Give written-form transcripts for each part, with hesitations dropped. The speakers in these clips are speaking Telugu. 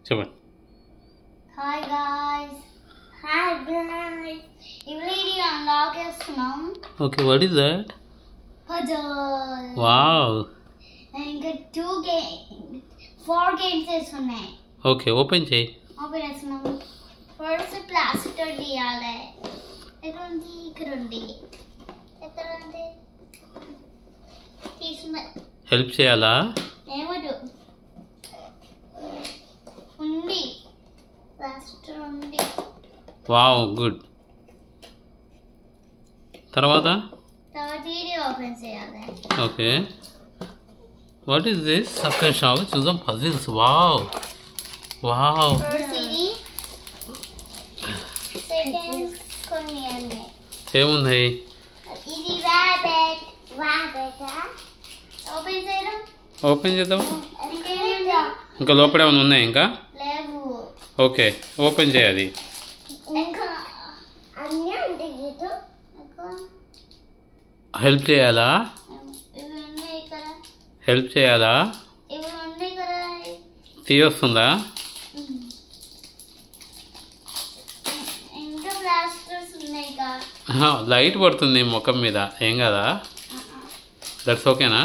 చెప్పండి. Hi guys. Really unlock చేస్తున్నాం. Okay, what is that? Puzzle. Wow. ఇంకా 4 games ఉన్నాయి. Okay, open చేయి. ఓపెన్ చేస్తున్నాం. ఫస్ట్ ప్లాస్టర్ తీయాలి. ఇక్కడ ఉంది. ఎక్కడ ఉంది? తీసుకున్నా. హెల్ప్ చేయాలా? ఏమదు. ఉంది. ప్లాస్టర్ ఉంది. Wow, good. తర్వాత ఇది ఓపెన్ చేయాలి. ఓకే. What is this? అక్కడ షాప్ చూద్దాం. పజిల్స్. Wow wow. కొన్ని అన్నీ ఏముంది? ఇది రాబెట్. ఓపెన్ చేయడం. ఓపెన్ చేద్దాం. ఇంకా లోపల ఏమైనా ఉన్నాయి? ఇంకా లేవు. ఓకే, ఓపెన్ చేయాలి. హెల్ప్ చేయాలా? హెల్ప్ చేయాలా? తీయొస్తుందా? లైట్ పడుతుంది ముఖం మీద. ఏం కదా? దట్స్ ఓకేనా?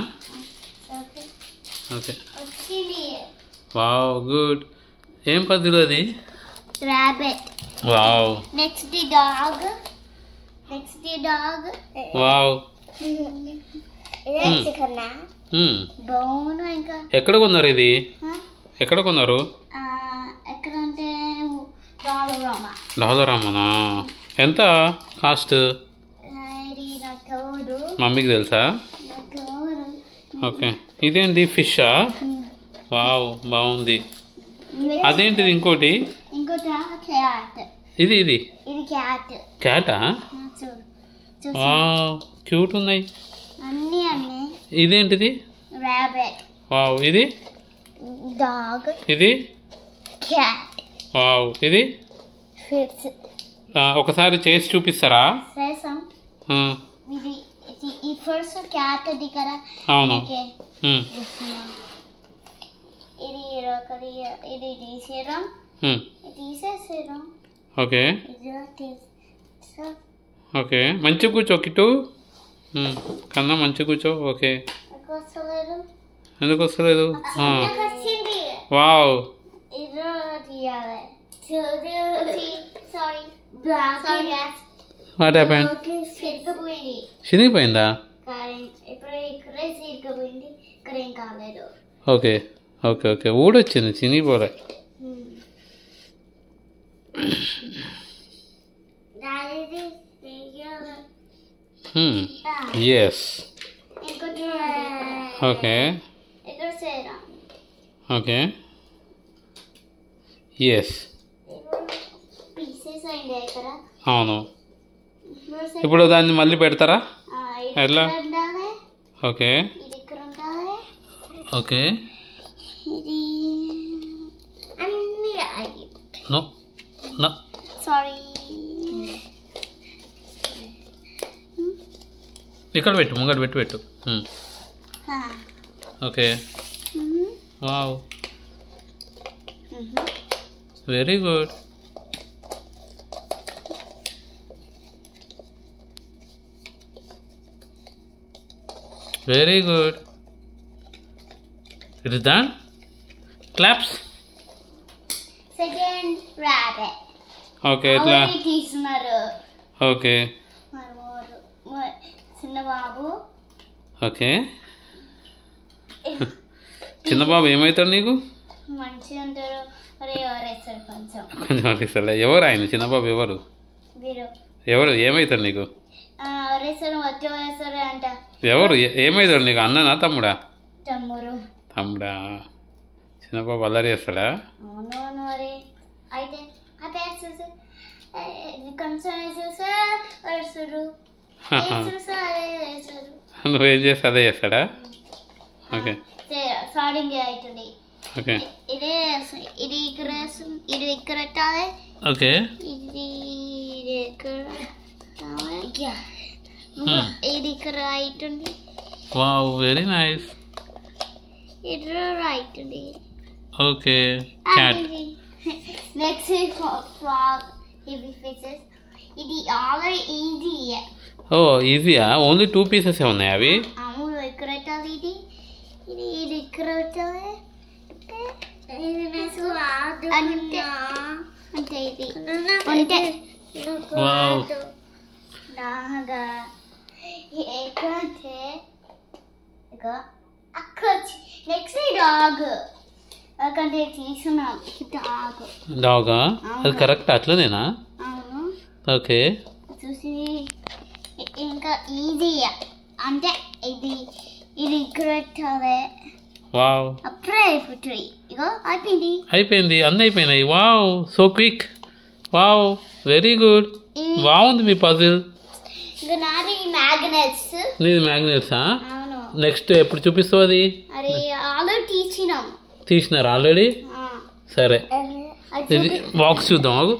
ఓకే. Wow, good. ఏం పద్ధతి అది? Rabbit. Wow. Next the dog. Wow. బౌన్. ఇంకా ఎక్కడ కొన్నారు ఇది? ఎక్కడ కొన్నారు? ఎక్కడంటే లాదరామనా? ఎంత కాస్ట్? మమ్మీకి తెలుసా? ఓకే. ఇదేంటి? ఫిషా? వావ్, బాగుంది. అదేంటిది? ఇంకోటి ఇది క్యాటా? వావ్, క్యూట్ ఉన్నాయి. ఇదేంటిది? వావ్. ఇది డాగ్. ఇది క్యాట్. వావ్. ఇది ఒకసారి చేసి చూపిస్తారా? ఇది ఈ ఫస్ట్ క్యాట్ అది కదా. అవును. ఇది తీసేసాం. ఓకే. ఓకే, మంచి కూర్చో కిట్టు. కన్నా మంచి కూర్చో. ఓకే. ఎందుకు వస్తలేదు? వావ్. What happened? చినిగిపోయిందా? Okay okay okay. ఊడొచ్చింది, చినిగిపోలే. ఎస్. Okay okay. ఎస్. అవును. ఇప్పుడు దాన్ని మళ్ళీ పెడతారా? ఎట్లా? Okay okay. No no. Sorry. ఇక్కడ పెట్టు, ముంగట పెట్టు. Okay. Wow, very good. Very good. It is done. Claps. Second rabbit. Okay. ఎట్లా? తీస్తున్నారు. ఓకే. చిన్న బాబు. ఓకే. చిన్న బాబు ఏమవుతాడు నీకు? మంచిగా ఉంటారు. కొంచెం అరిస్తాడు. ఎవరు ఆయన? చిన్న బాబు ఎవరు? ఎవరు ఏమవుతాడు నీకు? ఎవరు ఏమవుతాడు నీకు? అన్ననా తమ్ముడా? తమ్ముడా. చిన్న బాబు అల్లరి చేస్తాడా? నువ్వేం చేస్తా అదే చేస్తాడా? Okay okay. ఇది ఇక్కడ పెట్టాలి. ఓకే. ఇది ఇక్కడ రైట్ ఉంది. Wow, very nice. ఇది రైట్ ఉంది. ఓకే. క్యాట్. నెక్స్ట్ ఫ్రాగ్ ఇవి ఫిషెస్ ఇది ఆల్రెడీ ఈజీ ఓ ఈజీయా ఓన్లీ 2 పీసెస్ ఉన్నాయి అవి అవును ఇక్కడ పెట్టాలి ఇది ఇది ఇది ఇక్కడ పెట్టాలి అంతే అంతే ఇది అంతే వావ్ నాగా ఎక్కడంటే ఇక అక్కడ నెక్స్ట్ డాగ్ అక్కడ తీసుకున్నాం డాగా అది కరెక్ట్ అట్లనేనా అవును ఓకే చూసి ఇంకా ఈజీ అంటే ఇది ఇది ఇక్కడ పెట్టాలి వావ్ అప్పుడే అయిపోతుంది ఇగో అయిపోయింది అన్నీ అయిపోయినాయి wow so quick wow very good బాగుంది మీ పజిల్ ఇక నాది మ్యాగ్నెట్స్ నీది మ్యాగ్నెట్సా అవును నెక్స్ట్ ఎప్పుడు చూపిస్తావు అది అది ఆల్రెడీ తీసినారు ఆల్రెడీ సరే ఇది బాక్స్ చూద్దాం ఆగు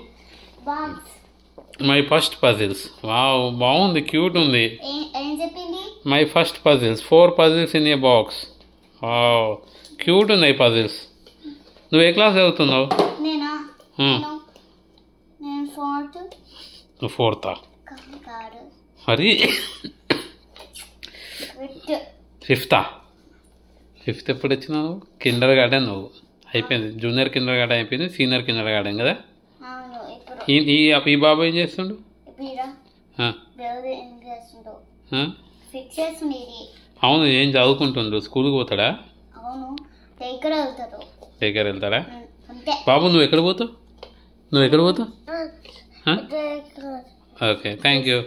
box my first puzzles wow బాగుంది క్యూట్ ఉంది ఏం చెప్పింది my first puzzles 4 puzzles in a box wow cute ఉన్నాయి పజిల్స్ నువ్వు ఏ క్లాస్ చదువుతున్నావు నేనా నేను ఫోర్త్ నువ్వు 4th కాదు మరి 5th ఎప్పుడు వచ్చినావు కిండర్ గార్డెన్ నువ్వు అయిపోయింది జూనియర్ కిండర్ గార్డెన్ అయిపోయింది సీనియర్ కిండర్ గార్డెన్ కదా అవును ఇప్పుడు ఈ బాబు ఏం చేస్తుండు ఫిక్స్ చేస్తుంది ఇది అవును ఏం చదువుకుంటుండు స్కూల్కి పోతాడా అవును దగ్గర వెళ్తాడా అంతే బాబు నువ్వు ఎక్కడ పోతావు ఓకే థ్యాంక్ యూ